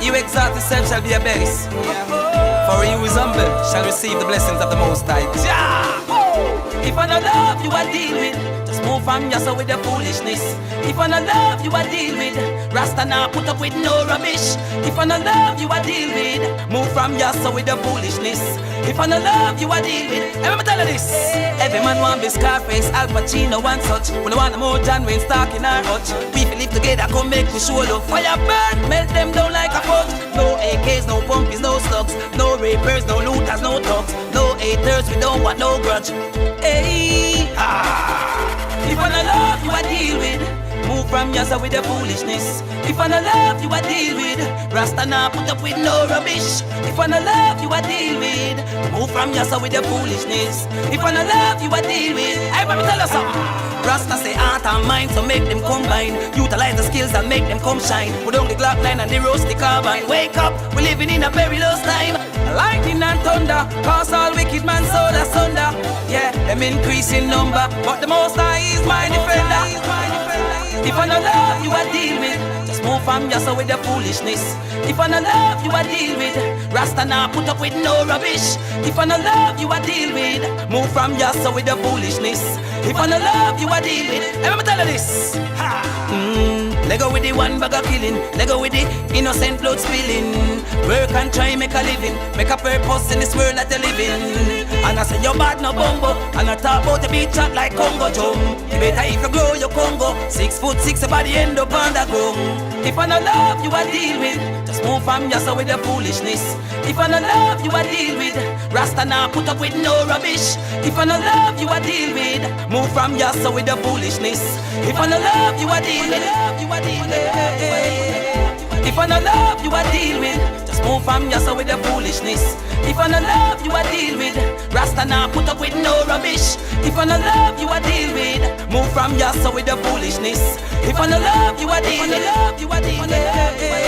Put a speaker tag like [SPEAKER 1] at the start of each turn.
[SPEAKER 1] You exalt yourself shall be a base. For he who is humble shall receive the blessings of the Most High. If I don't love you, I deal with. Just move from yourself with the foolishness. If I don't love you, I deal with. Rasta now put up with no rubbish. If I don't love you, I deal with. Move from yourself with the foolishness. If I don't love you, I deal with. Let me tell you this. Every man want be Scarface, Al Pacino and such. When I want more John Wayne Stark in our hutch. People live together, come make me show love. Fire burn, melt them down like a fudge. No AKs, no pumpies, no slugs. No rapers, no looters, no thugs. No haters, we don't want no grudge. Hey, if I don't love you, I deal with. Move from yourself with the foolishness. If I don't love you, I deal with. Rasta now put up with no rubbish. If I don't love you, I deal with. Move from yourself with the foolishness. If I don't love you, I deal with. Hey, let me tell you something. Rasta say heart and mind, so make them combine. Utilize the skills and make them come shine. Put on the Glock 9 and the rusty carbine. Wake up, we're living in a perilous time. Lightning and thunder, cause all wicked man soul asunder. Yeah, them increase in number, but the Most High is my defender. If I don't love you, I deal with. Just move from yourself with the foolishness. If I don't love you, I deal with. Rasta now put up with no rubbish. If I don't love you, I deal with. Move from yourself with the foolishness. If I don't love you, I deal with. Let me tell you this. Let go with the one bag of killing. Let go with the innocent blood spilling. Work and try make a living. Make a purpose in this world that you live in. And I say you're bad no bumbo. And I talk about the beat chat like Congo Jump. Better if you grow your Congo. 6'6", your body end up on the ground. If I don't love you, I deal with. Just move from yourself with the foolishness. If I don't love you, I deal with. Rasta now put up with no rubbish. If I don't love you, I deal with. Move from yourself with the foolishness. If I don't love you, I deal with. If I don't love you, I deal with. Just move from yourself with the foolishness. If I don't love you, I deal with. Rasta now put up with no rubbish. If I don't love you, I deal with. Move from yourself with the foolishness. If I don't love you, I deal with.